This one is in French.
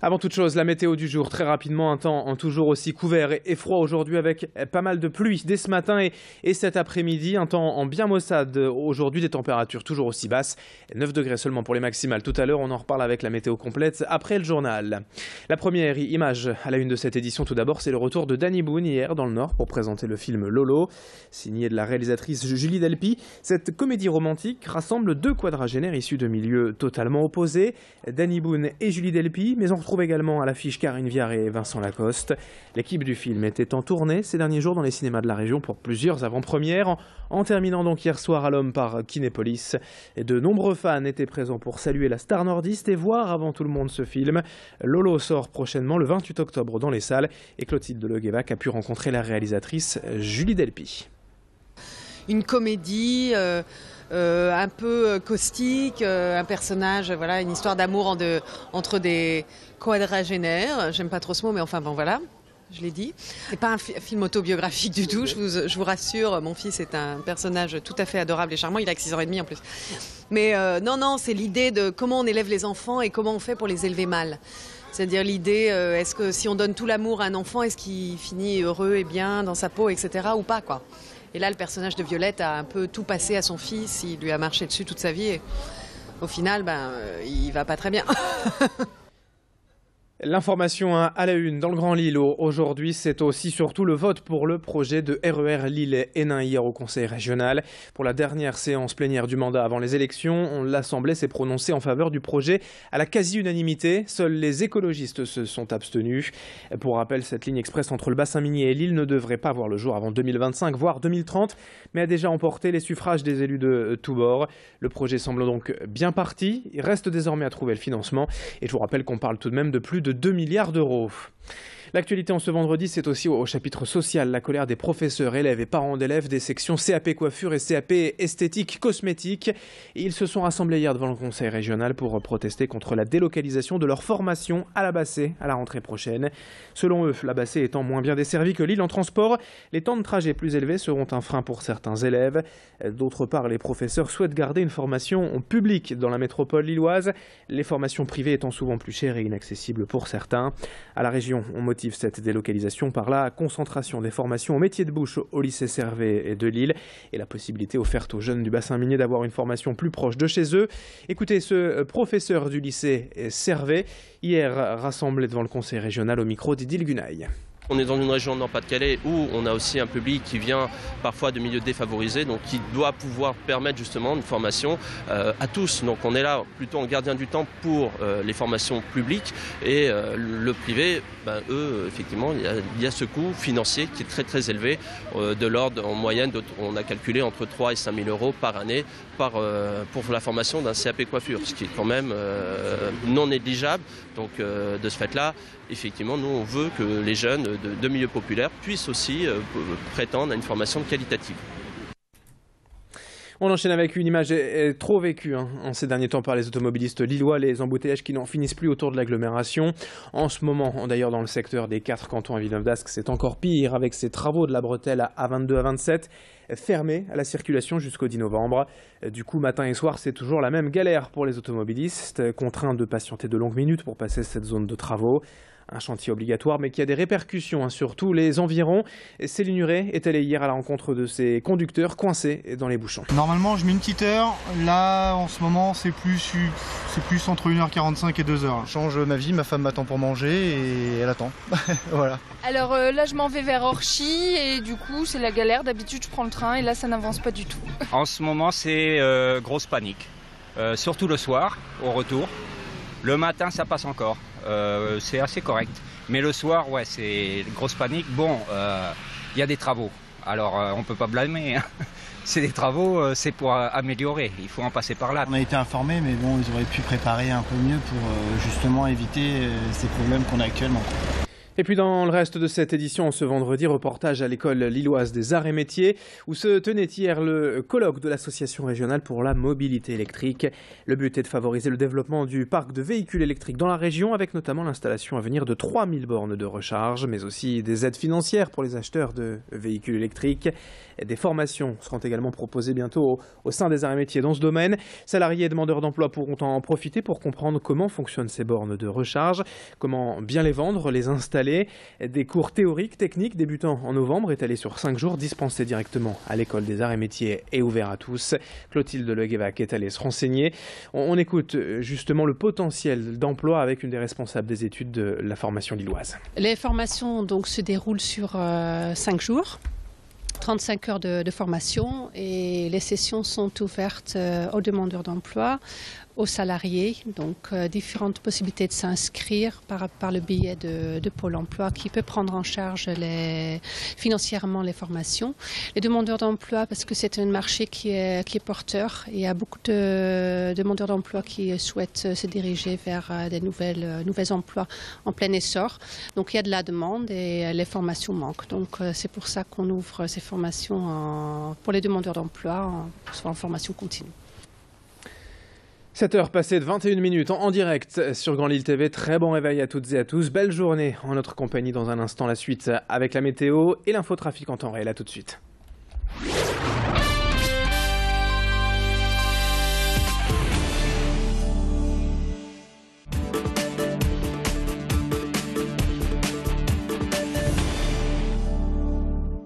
Avant toute chose, la météo du jour, très rapidement, un temps toujours aussi couvert et froid aujourd'hui avec pas mal de pluie dès ce matin et cet après-midi. Un temps en bien maussade aujourd'hui, des températures toujours aussi basses. 9 degrés seulement pour les maximales. Tout à l'heure, on en reparle avec la météo complète après le journal. La première image à la une de cette édition, tout d'abord, c'est le retour de Danny Boone hier dans le Nord pour présenter le film Lolo, signé de la réalisatrice Julie Delpy. Cette comédie romantique rassemble deux quadragénaires issus de milieux totalement opposés, Danny Boone et Julie Delpy, mais on retrouve également à l'affiche Karine Viard et Vincent Lacoste. L'équipe du film était en tournée ces derniers jours dans les cinémas de la région pour plusieurs avant-premières, en terminant donc hier soir à l'Homme par Kinépolis. Et de nombreux fans étaient présents pour saluer la star nordiste et voir avant tout le monde ce film. Lolo sort prochainement le 28 octobre dans les salles et Clotilde de Leguévac a pu rencontrer la réalisatrice Julie Delpy. Une comédie un peu caustique, un personnage, voilà, une histoire d'amour entre des quadragénaires. J'aime pas trop ce mot, mais enfin bon voilà, je l'ai dit. C'est pas un film autobiographique du tout, je vous rassure. Mon fils est un personnage tout à fait adorable et charmant. Il a que 6 ans et demi en plus. Mais non, c'est l'idée de comment on élève les enfants et comment on fait pour les élever mal. C'est-à-dire l'idée, est-ce que si on donne tout l'amour à un enfant, est-ce qu'il finit heureux et bien dans sa peau, etc. ou pas, quoi. Et là, le personnage de Violette a un peu tout passé à son fils, il lui a marché dessus toute sa vie et au final, il va pas très bien. L'information à la une dans le Grand Lille aujourd'hui, c'est aussi surtout le vote pour le projet de RER Lille-Hénin hier au Conseil régional. Pour la dernière séance plénière du mandat avant les élections, l'Assemblée s'est prononcée en faveur du projet à la quasi-unanimité. Seuls les écologistes se sont abstenus. Pour rappel, cette ligne express entre le bassin minier et Lille ne devrait pas voir le jour avant 2025, voire 2030, mais a déjà emporté les suffrages des élus de tous bords. Le projet semble donc bien parti. Il reste désormais à trouver le financement. Et je vous rappelle qu'on parle tout de même de plus de 2 milliards d'euros. L'actualité en ce vendredi, c'est aussi au chapitre social, la colère des professeurs, élèves et parents d'élèves des sections CAP coiffure et CAP esthétique cosmétique. Ils se sont rassemblés hier devant le conseil régional pour protester contre la délocalisation de leur formation à la Bassée à la rentrée prochaine. Selon eux, la Bassée étant moins bien desservie que Lille en transport, les temps de trajet plus élevés seront un frein pour certains élèves. D'autre part, les professeurs souhaitent garder une formation publique dans la métropole lilloise, les formations privées étant souvent plus chères et inaccessibles pour certains. À la région, on motive cette délocalisation par la concentration des formations au métier de bouche au lycée Servet et de Lille et la possibilité offerte aux jeunes du bassin minier d'avoir une formation plus proche de chez eux. Écoutez ce professeur du lycée Servet, hier rassemblé devant le conseil régional au micro d'Idil Gunaï. On est dans une région Nord-Pas-de-Calais où on a aussi un public qui vient parfois de milieux défavorisés, donc qui doit pouvoir permettre justement une formation à tous. Donc on est là plutôt en gardien du temps pour les formations publiques et le privé, eux, effectivement, il y a ce coût financier qui est très très élevé, de l'ordre en moyenne, on a calculé entre 3 et 5 000 euros par année pour la formation d'un CAP coiffure, ce qui est quand même non négligeable. Donc de ce fait-là, effectivement, nous on veut que les jeunes de milieux populaires puissent aussi prétendre à une formation qualitative. On enchaîne avec une image trop vécue en ces derniers temps par les automobilistes lillois, les embouteillages qui n'en finissent plus autour de l'agglomération. En ce moment, d'ailleurs dans le secteur des 4 cantons à Villeneuve-d'Ascq, c'est encore pire avec ces travaux de la bretelle à 22 à 27 fermés à la circulation jusqu'au 10 novembre. Du coup, matin et soir, c'est toujours la même galère pour les automobilistes, contraints de patienter de longues minutes pour passer cette zone de travaux. Un chantier obligatoire, mais qui a des répercussions sur tous les environs. Céline Huret est allée hier à la rencontre de ces conducteurs coincés dans les bouchons. Normalement, je mets une petite heure. Là, en ce moment, c'est plus entre 1h45 et 2h. Je change ma vie, ma femme m'attend pour manger et elle attend. Voilà. Alors là, je m'en vais vers Orchy et du coup, c'est la galère. D'habitude, je prends le train et là, ça n'avance pas du tout. En ce moment, c'est grosse panique. Surtout le soir, au retour. Le matin, ça passe encore. C'est assez correct. Mais le soir, ouais, c'est grosse panique. Bon, il y a des travaux. Alors, on ne peut pas blâmer. Hein. C'est des travaux, c'est pour améliorer. Il faut en passer par là. On a été informés, mais bon, ils auraient pu préparer un peu mieux pour justement éviter ces problèmes qu'on a actuellement. Et puis dans le reste de cette édition, ce vendredi, reportage à l'école lilloise des arts et métiers où se tenait hier le colloque de l'association régionale pour la mobilité électrique. Le but est de favoriser le développement du parc de véhicules électriques dans la région avec notamment l'installation à venir de 3000 bornes de recharge, mais aussi des aides financières pour les acheteurs de véhicules électriques. Des formations seront également proposées bientôt au sein des arts et métiers dans ce domaine. Salariés et demandeurs d'emploi pourront en profiter pour comprendre comment fonctionnent ces bornes de recharge, comment bien les vendre, les installer. Des cours théoriques, techniques débutant en novembre, étalés sur 5 jours, dispensés directement à l'école des arts et métiers et ouverts à tous. Clotilde Leguevac est allée se renseigner. On écoute justement le potentiel d'emploi avec une des responsables des études de la formation lilloise. Les formations donc se déroulent sur 5 jours. 35 heures de formation et les sessions sont ouvertes aux demandeurs d'emploi, aux salariés, donc différentes possibilités de s'inscrire par le biais de Pôle emploi qui peut prendre en charge financièrement les formations. Les demandeurs d'emploi, parce que c'est un marché qui est porteur, et il y a beaucoup de demandeurs d'emploi qui souhaitent se diriger vers des nouvelles emplois en plein essor. Donc il y a de la demande et les formations manquent. Donc c'est pour ça qu'on ouvre ces formations pour les demandeurs d'emploi, soit en formation continue. 7h passées de 21 minutes en direct sur Grand Lille TV. Très bon réveil à toutes et à tous. Belle journée en notre compagnie. Dans un instant, la suite avec la météo et l'infotrafic en temps réel. À tout de suite.